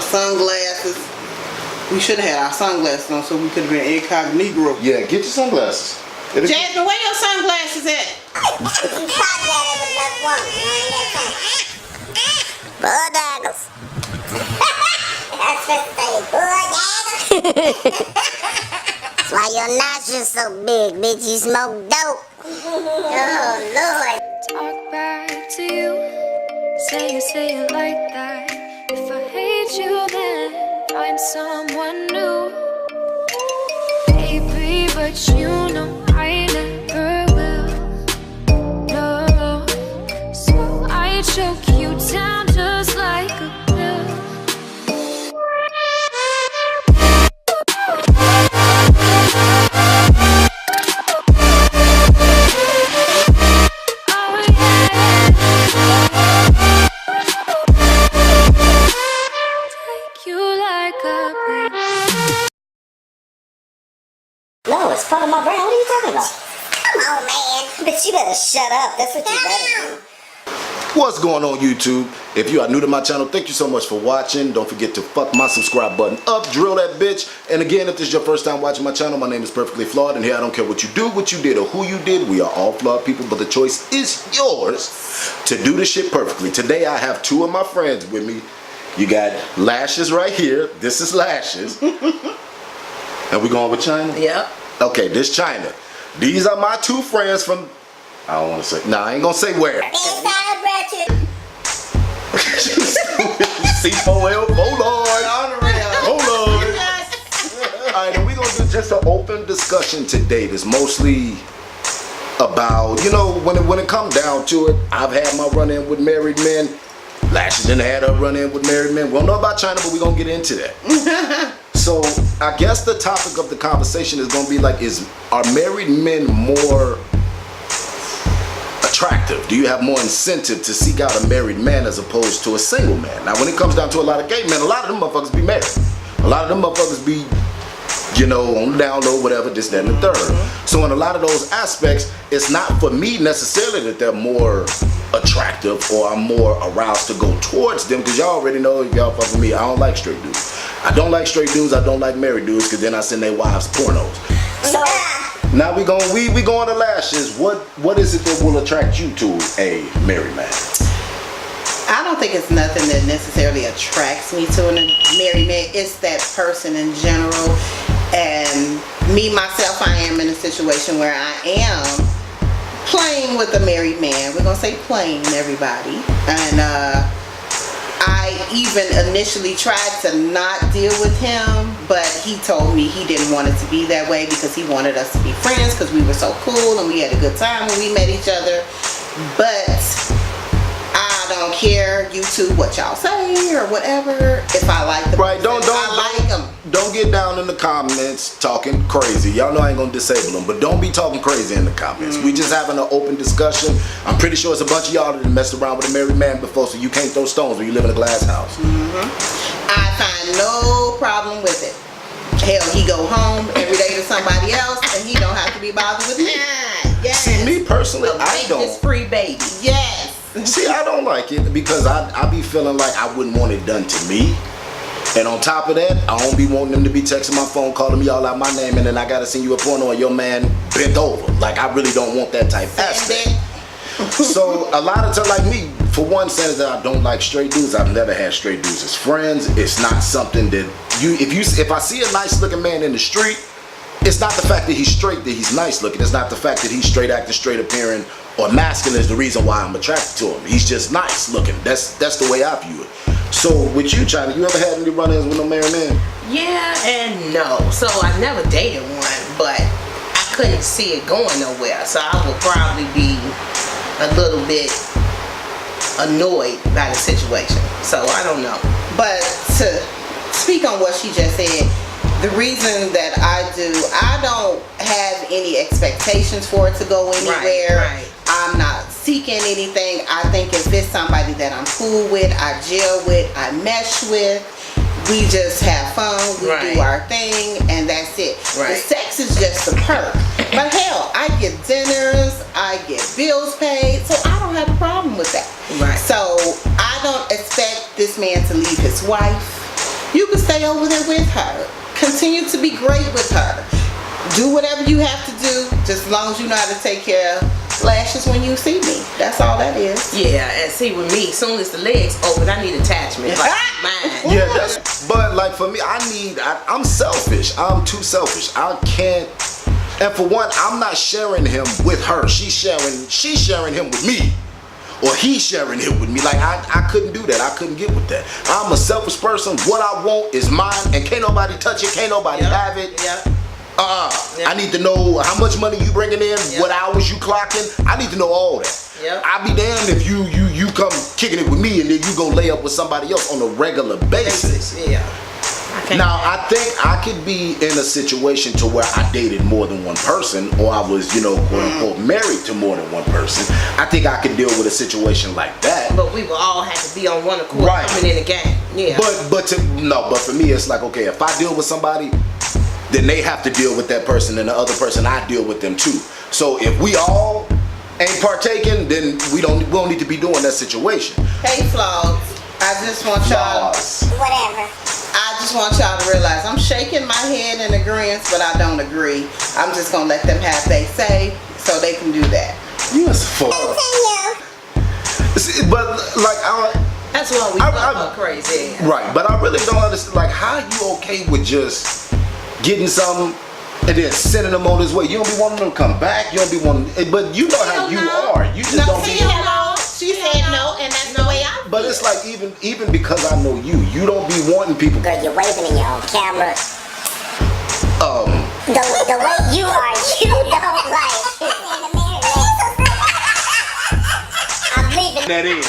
sunglasses. We should have had our sunglasses on so we could have been incognito. Yeah, get your sunglasses. Jasmine, where your sunglasses at? Bulldoggers. That's what they bulldoggers. That's why your nostrils so big, bitch. You smoke dope. Oh, Lord. Talk back to you. Say it like that. If I hate you, then find someone new. Baby, but you know I never will. No. So I choke you down just like a pill. No, it's part of my brain. What are you talking about? Come on, man. Bitch, you better shut up. That's what you better do. What's going on, YouTube? If you are new to my channel, thank you so much for watching. Don't forget to fuck my subscribe button up, drill that bitch. And again, if this is your first time watching my channel, my name is Perfectly Flawed, and here I don't care what you do, what you did, or who you did. We are all flawed people, but the choice is yours to do the shit perfectly. Today, I have two of my friends with me. You got Lashes right here. This is Lashes. And we going with China? Yep. Okay, this China. These are my two friends from, I don't want to say, nah, I ain't gonna say where. C4L, hold on. Hold on. Alright, and we're gonna do just an open discussion today that's mostly about, you know, when it comes down to it, I've had my run-in with married men. Lashes didn't have her run-in with married men. We don't know about China, but we're gonna get into that. So I guess the topic of the conversation is going to be like, are married men more attractive? Do you have more incentive to seek out a married man as opposed to a single man? Now, when it comes down to a lot of gay men, a lot of them motherfuckers be married. A lot of them motherfuckers be, you know, on the down low, whatever, this, that, and the third. So in a lot of those aspects, it's not for me necessarily that they're more attractive or I'm more aroused to go towards them, because y'all already know, if y'all fuck with me, I don't like straight dudes. I don't like straight dudes, I don't like married dudes, because then I send their wives pornos. So now we going to Lashes. What is it that will attract you to a married man? I don't think it's nothing that necessarily attracts me to a married man. It's that person in general. And me, myself, I am in a situation where I am playing with a married man. We're going to say playing, everybody. And I even initially tried to not deal with him, but he told me he didn't want it to be that way because he wanted us to be friends because we were so cool and we had a good time when we met each other. But I don't care, YouTube, what y'all say or whatever. If I like the person, I like them. Don't get down in the comments talking crazy. Y'all know I ain't gonna disable them, but don't be talking crazy in the comments. We just having an open discussion. I'm pretty sure it's a bunch of y'all that messed around with a married man before, so you can't throw stones when you live in a glass house. I find no problem with it. Hell, he go home every day to somebody else, and he don't have to be bothered with me. Yes. See, me personally, I don't. This free baby. Yes. See, I don't like it because I be feeling like I wouldn't want it done to me. And on top of that, I don't be wanting them to be texting my phone, calling me all out my name, and then I gotta send you a porno and your man bent over. Like, I really don't want that type of aspect. So a lot of times, like me, for one, says that I don't like straight dudes. I've never had straight dudes as friends. It's not something that if I see a nice looking man in the street, it's not the fact that he's straight that he's nice looking. It's not the fact that he's straight acting, straight appearing, or masculine is the reason why I'm attracted to him. He's just nice looking. That's the way I view it. So with you, China, you ever had any run-ins with no married man? Yeah and no. So I never dated one, but I couldn't see it going nowhere. So I would probably be a little bit annoyed by the situation. So I don't know. But to speak on what she just said, the reason that I don't have any expectations for it to go anywhere. Right. I'm not seeking anything. I think if it's somebody that I'm cool with, I gel with, I mesh with, we just have fun, we do our thing, and that's it. The sex is just a perk. But hell, I get dinners, I get bills paid, so I don't have a problem with that. So I don't expect this man to leave his wife. you can stay over there with her. Continue to be great with her. Do whatever you have to do, just as long as you know how to take care of lashes when you see me. That's all that is. Yeah, and see with me, as soon as the legs open, I need attachment. Like mine. Yeah, but like for me, I'm selfish. I'm too selfish. I can't. And for one, I'm not sharing him with her. She's sharing him with me. Or he's sharing it with me. Like I couldn't do that. I couldn't get with that. I'm a selfish person. What I want is mine, and can't nobody touch it. Can't nobody have it. Yep. I need to know how much money you bringing in, what hours you clocking. I need to know all that. Yep. I'll be damned if you come kicking it with me and then you go lay up with somebody else on a regular basis. Yeah. Now I think I could be in a situation to where I dated more than one person, or I was, quote unquote, married to more than one person. I think I could deal with a situation like that. But we will all have to be on one accord coming in the game. Yeah. But for me it's like, okay, if I deal with somebody, then they have to deal with that person, and the other person I deal with them too. So if we all ain't partaking, then we don't need to be doing that situation. Hey, Flawed, I just want y'all. Whatever. I just want y'all to realize I'm shaking my head in agreement, but I don't agree. I'm just gonna let them have they say, so they can do that. You as fuck. See, but like that's why we go crazy. Right, but I really don't understand. Like, how you okay with just getting something and then sending them on his way? You don't be wanting them to come back. You don't be wanting, but you know how you are. You just don't be. She said no, and that's the way I feel. But it's like even because I know you don't be wanting people. Girl, you're waving in your own camera. The way you are, you don't like. I'm leaving That in.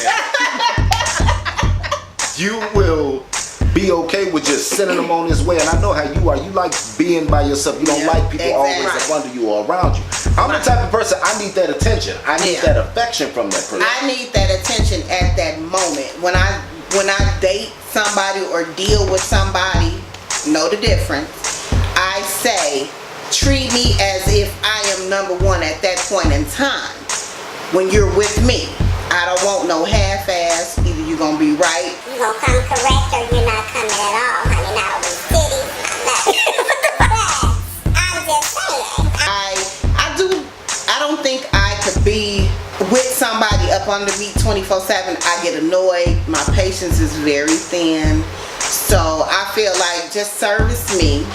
You will be okay with just sending them on his way, and I know how you are. You like being by yourself. You don't like people always up under you or around you. I'm the type of person, I need that attention. I need that affection from that person. I need that attention at that moment. When I date somebody or deal with somebody, know the difference. I say, treat me as if I am number one at that point in time. When you're with me, I don't want no half-ass. Either you're gonna be right. You gonna come correct or you're not coming at all, honey. Now we city. I'm just saying. I don't think I could be with somebody up under me 24/7. I get annoyed. My patience is very thin. So I feel like just service me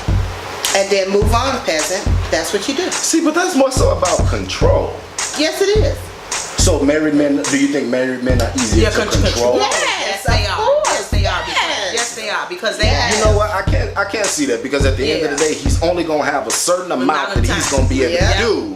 and then move on, peasant. That's what you do. See, but that's more so about control. Yes, it is. So married men, do you think married men are easier to control? Yes, they are. course. Yes, they are. Yes. Yes, they are. Because they You know what? I can't see that, because at the end of the day, he's only gonna have a certain amount that he's gonna be able to do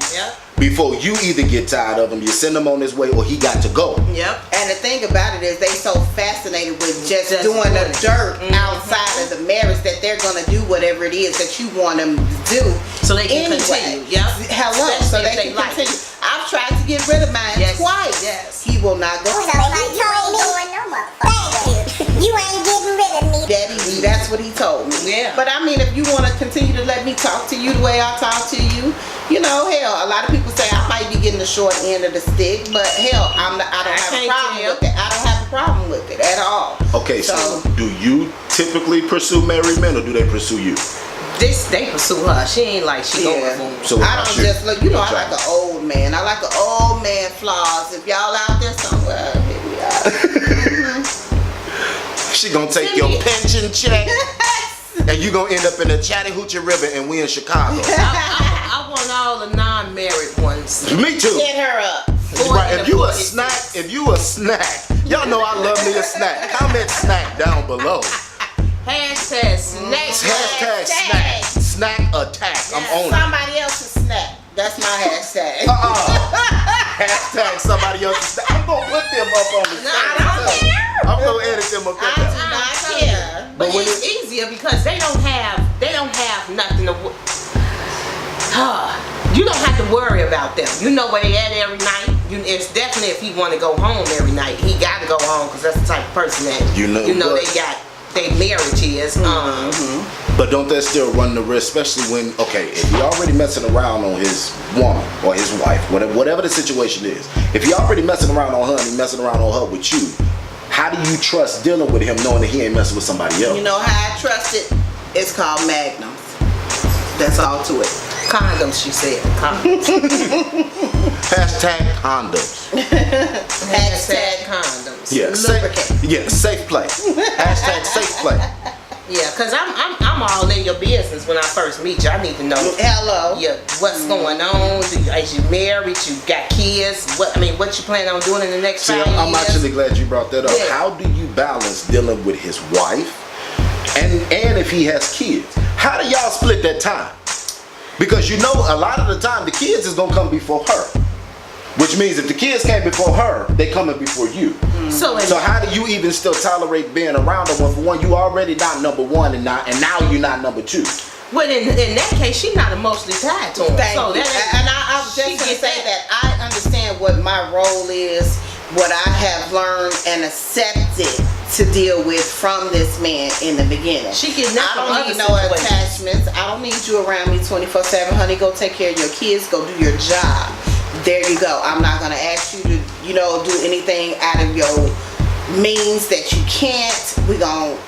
before you either get tired of him, you send him on his way, or he got to go. Yep. And the thing about it is they so fascinated with just doing the dirt outside of the marriage that they're gonna do whatever it is that you want them to do. So they can continue. Yep. Hello. Especially So if they they can like continue. I've tried to get rid of mine twice. Yes. He will not go. So you ain't doing no motherfucker. You ain't getting rid of me. Daddy, that's what he told me. Yeah. But I mean, if you want to continue to let me talk to you the way I talk to you, hell, a lot of people say I might be getting the short end of the stick, but hell, I don't have a problem with it. I don't have a problem with it at all. Okay, so do you typically pursue married men, or do they pursue you? They pursue her. She ain't like she going for him. So I don't just look. I like an old man. I like an old man flaws. If y'all out there somewhere, hit me out. She gonna take your pension check, and you gonna end up in a Chattahoochee River, and we in Chicago. I want all the non-married ones. Me too. Get her up. Right, if you a snack, y'all know I love me a snack. Comment snack down below. Hashtag snack. Hashtag snack. Snack attack. I'm on it. Somebody else's snack. That's my hashtag. Hashtag somebody else's snack. I'm gonna put them up on the screen. I don't care. I'm gonna edit them up I there. do not care. But it's easier because they don't have nothing to. You don't have to worry about them. You know where they at every night. It's definitely, if he want to go home every night, he got to go home, because that's the type of person that they got. They marriage is. But don't that still run the risk, especially when, if you're already messing around on his woman or his wife, whatever the situation is, if you're already messing around on her and he's messing around on her with you, how do you trust dealing with him knowing that he ain't messing with somebody else? You know how I trust it? It's called Magnums. That's all to it. Condoms, she said. Condoms. Hashtag condoms. Hashtag condoms. Yeah, safe play. Hashtag safe play. Yeah, cause I'm all in your business when I first meet you. I need to know. Hello. Yeah, what's going on? As you married, you got kids. What you plan on doing in the next 5 years? I'm actually glad you brought that up. Yeah. How do you balance dealing with his wife and if he has kids? How do y'all split that time? Because you know a lot of the time the kids is gonna come before her. Which means if the kids came before her, they coming before you. So how do you even still tolerate being around her when for one you already not number one and now you're not number two? Well, in that case, she's not emotionally tied to him. Thank so you. And I was just going to say that I understand what my role is, what I have learned and accepted to deal with from this man in the beginning. She get nothing. I don't need no attachments. I don't need you around me 24/7. Honey, go take care of your kids. Go do your job. There you go. I'm not going to ask you to, do anything out of your means that you can't. We're going to,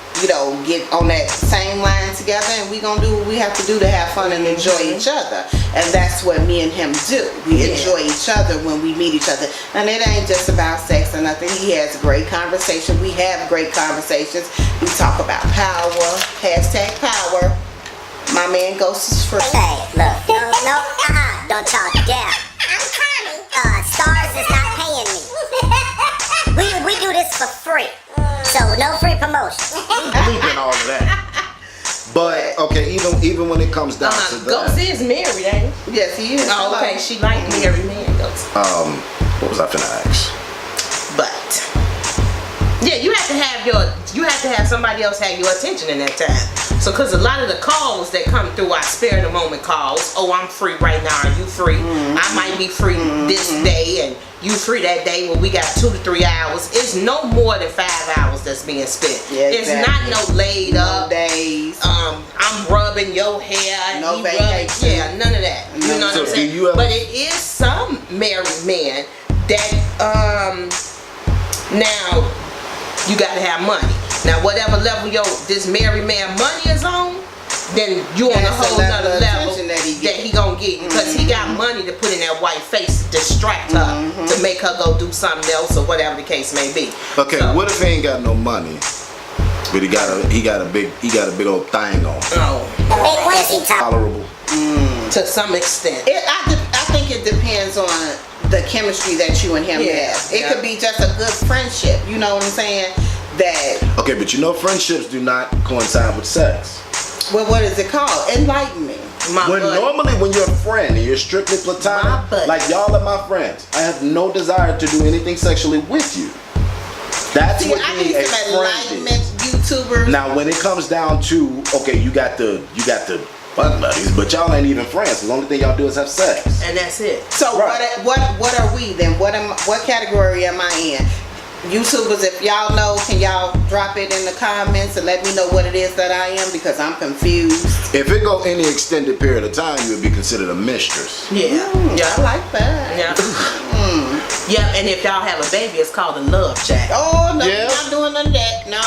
get on that same line together and we're going to do what we have to do to have fun and enjoy each other. And that's what me and him do. We enjoy each other when we meet each other. And it ain't just about sex or nothing. He has great conversation. We have great conversations. We talk about power. Hashtag power. My man Ghost is free. Hey, look, don't talk down. Stars is not paying me. We do this for free. So no free promotion. Bleeping all of that. But okay, even when it comes down to that. Ghost is married, ain't he? Yes, he is. Oh, okay. She like married man, Ghost. What was I finna ask? But yeah, you have to have somebody else have your attention in that time. So, cause a lot of the calls that come through are spare the moment calls. Oh, I'm free right now. Are you free? I might be free this day, and you free that day when we got 2 to 3 hours. It's no more than 5 hours that's being spent. Yeah, it's not no laid up days. I'm rubbing your hair. No he vacation. Yeah, none of that. You know what I'm saying? But it is some married men that now you got to have money. Now, whatever level this married man money is on, then you on a whole nother level that he gonna get, because he got money to put in that white face to distract her, to make her go do something else or whatever the case may be. Okay, so, what if he ain't got no money, but he got a big old thing on? Oh, is he tolerable? To some extent. I think it depends on the chemistry that you and him have. It could be just a good friendship. You know what I'm saying? Okay, but friendships do not coincide with sex. Well, what is it called? Enlighten me. Normally when you're a friend and you're strictly platonic, like y'all are my friends, I have no desire to do anything sexually with you. That's what being a friend is. YouTubers. Now, when it comes down to, okay, you got the fuck buddies, but y'all ain't even friends. The only thing y'all do is have sex, and that's it. So what are we then? What category am I in? YouTubers, if y'all know, can y'all drop it in the comments and let me know what it is that I am, because I'm confused. If it go any extended period of time, you would be considered a mistress. Yeah. I like that. Yeah. Yeah, and if y'all have a baby, it's called a love chat. Oh no, we're not doing none of that. No,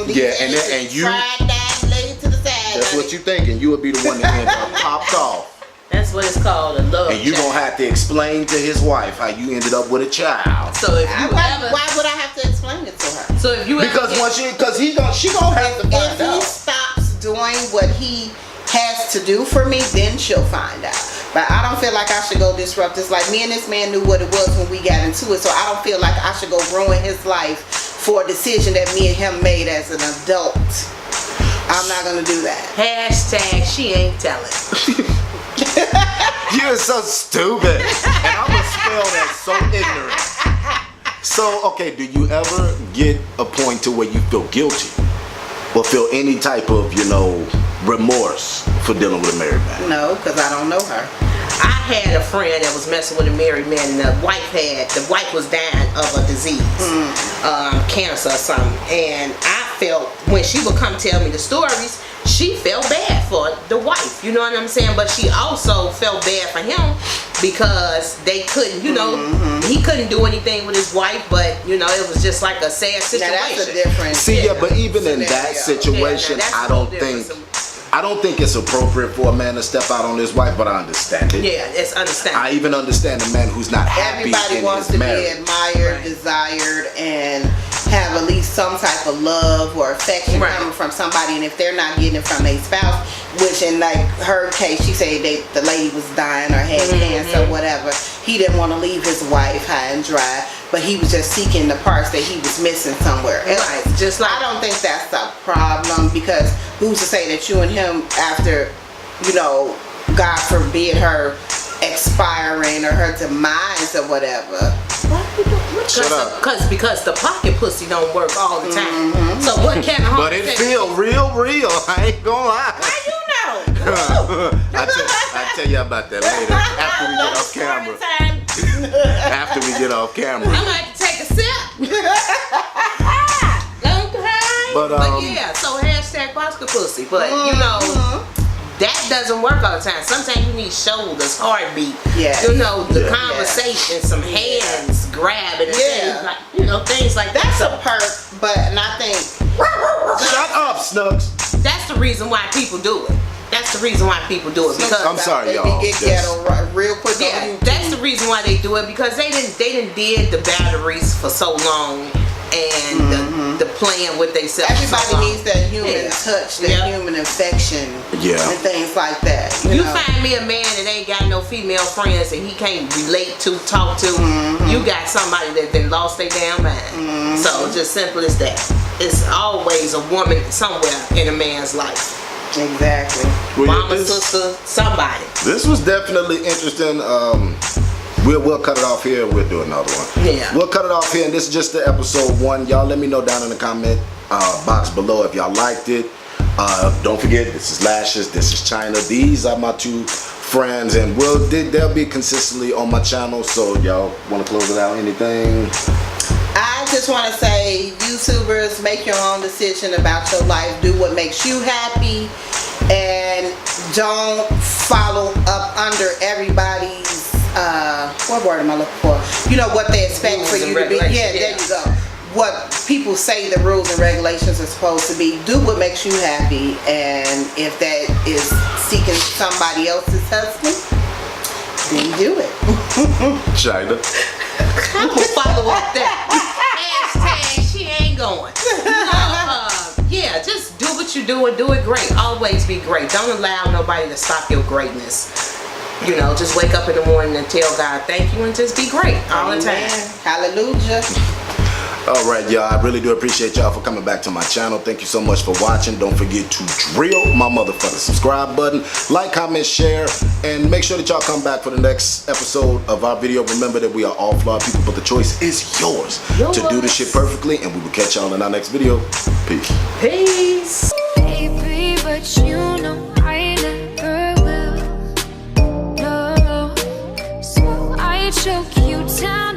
Yeah, and you fried that lady to the side. That's what you thinking. You would be the one that end up popped off. That's what it's called, a love. And you chat. gonna have to explain to his wife how you ended up with a child. So if you why would I have to explain it to her? So if you she gonna have to find out. If he stops doing what he has to do for me, then she'll find out. But I don't feel like I should go disrupt this. Like, me and this man knew what it was when we got into it, so I don't feel like I should go ruin his life for a decision that me and him made as an adult. I'm not gonna do that. Hashtag she ain't telling. You're so stupid. And I'm gonna spell that so ignorant. So, okay, do you ever get a point to where you feel guilty or feel any type of, remorse for dealing with a married man? No, because I don't know her. I had a friend that was messing with a married man, and the wife was dying of a disease, cancer or something. And I felt, when she would come tell me the stories, she felt bad for the wife, you know what I'm saying? But she also felt bad for him because they couldn't, you know, he couldn't do anything with his wife, but you know, it was just like a sad situation. Now that's a different. See, yeah, but even in that situation, Yeah, now that's I a don't little think. different. I don't think it's appropriate for a man to step out on his wife, but I understand it. Yeah, it's understandable. I even understand a man who's not happy Everybody in wants his to marriage. be admired, Right. desired, and have at least some type of love or affection Right. coming from somebody. And if they're not getting it from a spouse, which in like her case, she said the lady was dying or had cancer or whatever. He didn't want to leave his wife high and dry, but he was just seeking the parts that he was missing somewhere else. Right, just like- I don't think that's a problem, because who's to say that you and him, after, you know, God forbid her expiring or her demise or whatever. Shut up. Because the pocket pussy don't work all the time. So what kind of But it feel real. I ain't gonna lie. How you know? I tell you about that later after we get off camera. After we get off camera. I'm gonna have to take a sip. But yeah, so hashtag Oscar pussy. But you know, that doesn't work all the time. Sometimes you need shoulders, heartbeat. Yeah. You know, the conversation, some hands grabbing, and things like, you know, things like that. That's a perk, but and I think Shut up, Snugs. That's the reason why people do it. That's the reason why people do it, because I'm sorry, they y'all. get Yes. ghetto real quick. on yeah, YouTube. that's the reason why they do it, because they didn't did the batteries for so long, and the playing with themselves. Everybody needs that human touch, that human affection, and things like that. You know? find me a man that ain't got no female friends and he can't relate to, talk to, you got somebody that then lost their damn mind. So just simple as that. It's always a woman somewhere in a man's life. Exactly. Well, yeah, Mama, sister, somebody. This was definitely interesting. We'll cut it off here. We'll do another one. Yeah. We'll cut it off here, and this is just the episode 1. Y'all let me know down in the comment box below if y'all liked it. Don't forget, this is Lashes, this is China. These are my 2 friends, and they'll be consistently on my channel. So y'all want to close it out? Anything? I just want to say, YouTubers, make your own decision about your life. Do what makes you happy, and don't follow up under everybody's what word am I looking for? You know what they expect Rules for you and to be. Yeah, regulations, there you go. What people say the rules and regulations are supposed to be. Do what makes you happy, and if that is seeking somebody else's husband, then do it. China. I'm gonna follow up that. Hashtag she ain't going. Yeah, just do what you do and do it great. Always be great. Don't allow nobody to stop your greatness. You know, just wake up in the morning and tell God thank you and just be great all the time. Amen. Hallelujah. All right, y'all. I really do appreciate y'all for coming back to my channel. Thank you so much for watching. Don't forget to drill my motherfucking subscribe button. Like, comment, share, and make sure that y'all come back for the next episode of our video. Remember that we are all flawed people, but the choice is yours to do this shit perfectly, and we will catch y'all in our next video. Peace. Peace. Baby, but you know I never will. No, so I choke you down.